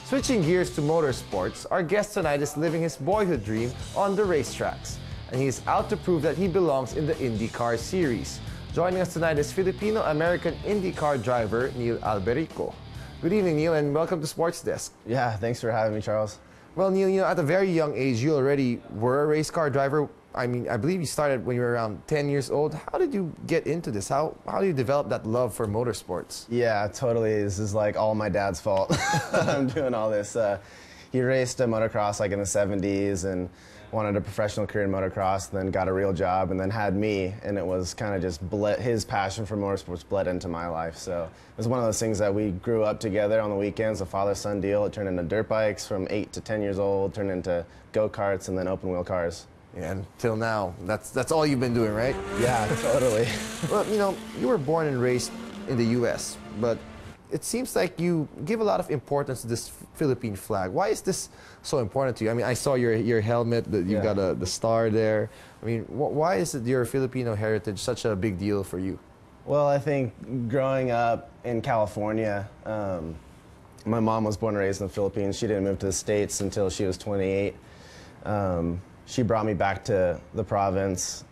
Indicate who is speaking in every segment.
Speaker 1: Switching gears to motorsports, our guest tonight is living his boyhood dream on the racetracks, and he is out to prove that he belongs in the Indycar Series. Joining us tonight is Filipino-American Indycar driver Neil Alberico. Good evening, Neil, and welcome to Sports Desk.
Speaker 2: Yeah, thanks for having me, Charles.
Speaker 1: Well, Neil, at a very young age, you already were a race car driver. I mean, I believe you started when you were around 10 years old. How did you get into this? How do you develop that love for motorsports?
Speaker 2: Yeah, totally. This is like all my dad's fault. I'm doing all this. He raced a motocross like in the 70s and wanted a professional career in motocross, then got a real job, and then had me, and it was kind of just his passion for motorsports bled into my life. So it was one of those things that we grew up together on the weekends, a father-son deal. It turned into dirt bikes from 8 to 10 years old, turned into go-karts, and then open-wheel cars.
Speaker 1: Yeah, until now, that's all you've been doing, right?
Speaker 2: Yeah, totally.
Speaker 1: Well, you were born and raised in the U.S., but it seems like you give a lot of importance to this Philippine flag. Why is this so important to you? I mean, I saw your helmet, that you've got the star there. I mean, why is your Filipino heritage such a big deal for you?
Speaker 2: Well, I think growing up in California, my mom was born and raised in the Philippines. She didn't move to the States until she was 28. She brought me back to the province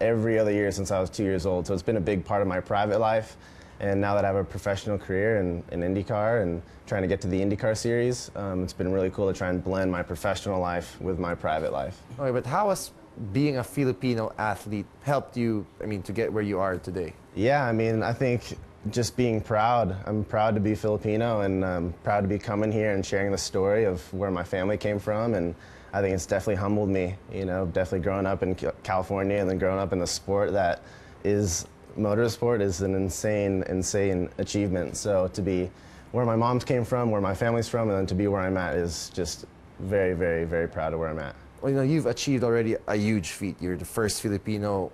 Speaker 2: every other year since I was 2 years old. So it's been a big part of my private life. And now that I have a professional career in IndyCar and trying to get to the IndyCar Series, it's been really cool to try and blend my professional life with my private life.
Speaker 1: Okay, but how has being a Filipino athlete helped you, to get where you are today?
Speaker 2: Yeah, I think just being proud. I'm proud to be Filipino, and I'm proud to be coming here and sharing the story of where my family came from. And I think it's definitely humbled me, definitely growing up in California and then growing up in the sport that is motorsport is an insane achievement. So to be where my mom came from, where my family's from, and then to be where I'm at is just very, very, very proud of where I'm at.
Speaker 1: Well, you've achieved already a huge feat. You're the first Filipino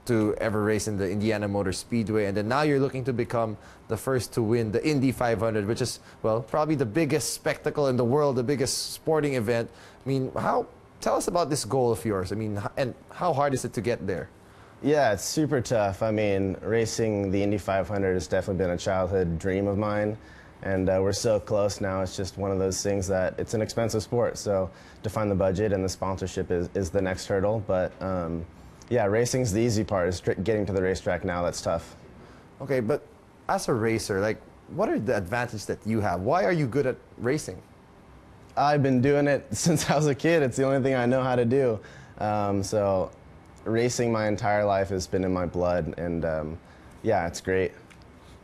Speaker 1: to ever race in the Indiana Motor Speedway, and then now you're looking to become the first to win the Indy 500, which is, well, probably the biggest spectacle in the world, the biggest sporting event. Tell us about this goal of yours. And how hard is it to get there?
Speaker 2: Yeah, it's super tough. Racing the Indy 500 has definitely been a childhood dream of mine, and we're so close now. It's just one of those things that it's an expensive sport, so to find the budget and the sponsorship is the next hurdle. But yeah, racing's the easy part. It's getting to the racetrack now that's tough.
Speaker 1: Okay, but as a racer, what are the advantages that you have? Why are you good at racing?
Speaker 2: I've been doing it since I was a kid. It's the only thing I know how to do. So racing my entire life has been in my blood, and yeah, it's great.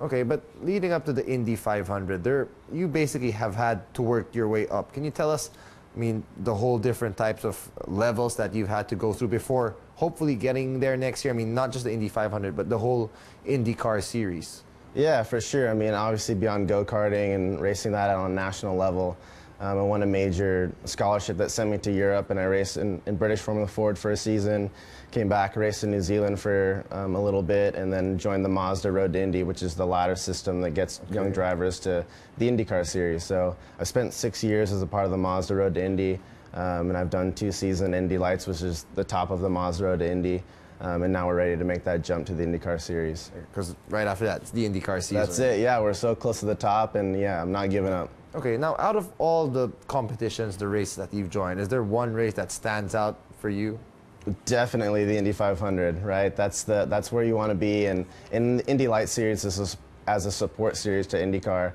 Speaker 1: Okay, but leading up to the Indy 500, you basically have had to work your way up. Can you tell us, the whole different types of levels that you've had to go through before hopefully getting there next year? Not just the Indy 500, but the whole IndyCar Series.
Speaker 2: Yeah, for sure. Obviously beyond go-karting and racing that on a national level, I won a major scholarship that sent me to Europe, and I raced in British Formula Ford for a season, came back, raced in New Zealand for a little bit, and then joined the Mazda Road to Indy, which is the ladder system that gets young drivers to the IndyCar Series. So I spent 6 years as a part of the Mazda Road to Indy, and I've done 2 seasons Indy Lights, which is the top of the Mazda Road to Indy. And now we're ready to make that jump to the IndyCar Series.
Speaker 1: Because right after that, it's the IndyCar season.
Speaker 2: That's it, yeah. We're so close to the top, and yeah, I'm not giving up.
Speaker 1: Okay, now out of all the competitions, the races that you've joined, is there one race that stands out for you?
Speaker 2: Definitely the Indy 500, right? That's where you want to be. And in the Indy Light Series, as a support series to IndyCar,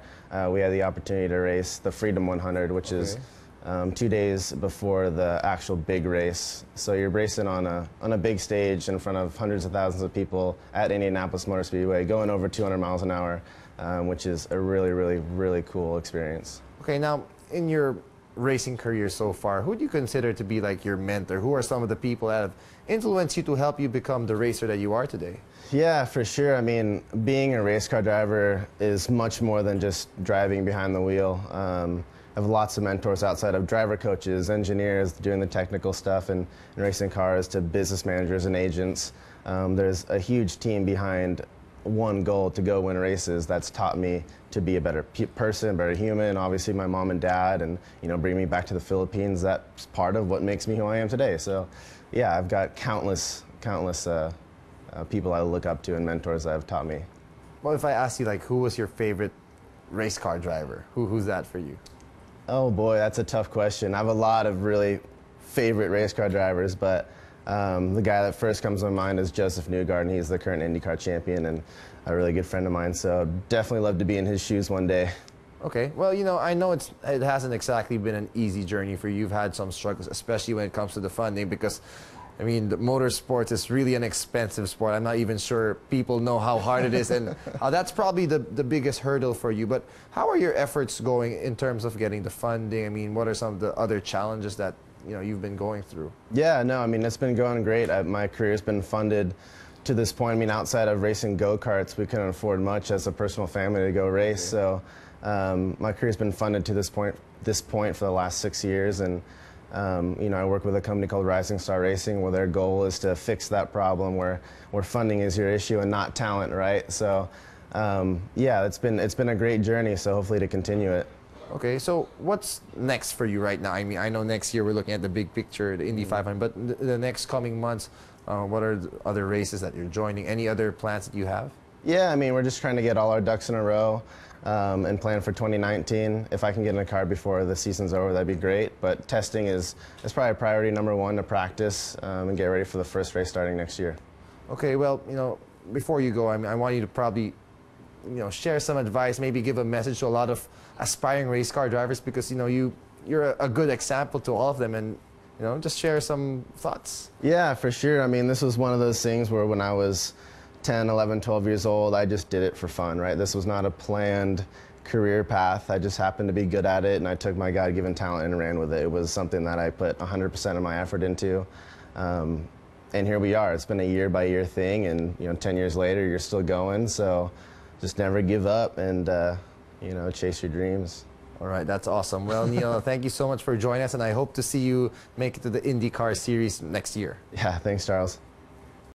Speaker 2: we had the opportunity to race the Freedom 100, which is 2 days before the actual big race. So you're racing on a big stage in front of hundreds of thousands of people at Indianapolis Motor Speedway, going over 200 miles an hour, which is a really, really, really cool experience.
Speaker 1: Okay, now in your racing career so far, who do you consider to be like your mentor? Who are some of the people that have influenced you to help you become the racer that you are today?
Speaker 2: Yeah, for sure. Being a race car driver is much more than just driving behind the wheel. I have lots of mentors outside of driver coaches, engineers doing the technical stuff and racing cars, to business managers and agents. There's a huge team behind one goal to go win races that's taught me to be a better person, better human. Obviously my mom and dad, and bring me back to the Philippines. That's part of what makes me who I am today. So yeah, I've got countless people I look up to and mentors that have taught me.
Speaker 1: Well, if I ask you, who was your favorite race car driver? Who's that for you?
Speaker 2: Oh boy, that's a tough question. I have a lot of really favorite race car drivers, but the guy that first comes to mind is Joseph Newgarden. He's the current IndyCar champion and a really good friend of mine, so definitely love to be in his shoes one day.
Speaker 1: Okay, well, you know, I know it hasn't exactly been an easy journey for you. You've had some struggles, especially when it comes to the funding, because, I mean, the motorsports is really an expensive sport. I'm not even sure people know how hard it is, and that's probably the biggest hurdle for you. But how are your efforts going in terms of getting the funding? I mean, what are some of the other challenges that, you know, you've been going through?
Speaker 2: Yeah, no, I mean, it's been going great. My career's been funded to this point. I mean, outside of racing go-karts, we couldn't afford much as a personal family to go race, so my career's been funded to this point for the last 6 years, and you know, I work with a company called Rising Star Racing, where their goal is to fix that problem where funding is your issue and not talent, right? So yeah, it's been a great journey, so hopefully to continue it.
Speaker 1: Okay, so what's next for you right now? I mean, I know next year we're looking at the big picture, the Indy 500, but the next coming months, what are the other races that you're joining? Any other plans that you have?
Speaker 2: Yeah, I mean, we're just trying to get all our ducks in a row and plan for 2019. If I can get in a car before the season's over, that'd be great. But testing is probably priority #1 to practice and get ready for the first race starting next year.
Speaker 1: Okay, well, you know, before you go, I mean, I want you to probably, you know, share some advice, maybe give a message to a lot of aspiring race car drivers, because, you know, you're a good example to all of them, and, you know, just share some thoughts.
Speaker 2: Yeah, for sure. I mean, this was one of those things where when I was 10, 11, 12 years old, I just did it for fun, right? This was not a planned career path. I just happened to be good at it, and I took my God-given talent and ran with it. It was something that I put 100% of my effort into. And here we are. It's been a year-by-year thing, and, you know, 10 years later, you're still going. So just never give up and, you know, chase your dreams.
Speaker 1: All right, that's awesome. Well, Neil, thank you so much for joining us, and I hope to see you make it to the IndyCar Series next year.
Speaker 2: Yeah, thanks, Charles.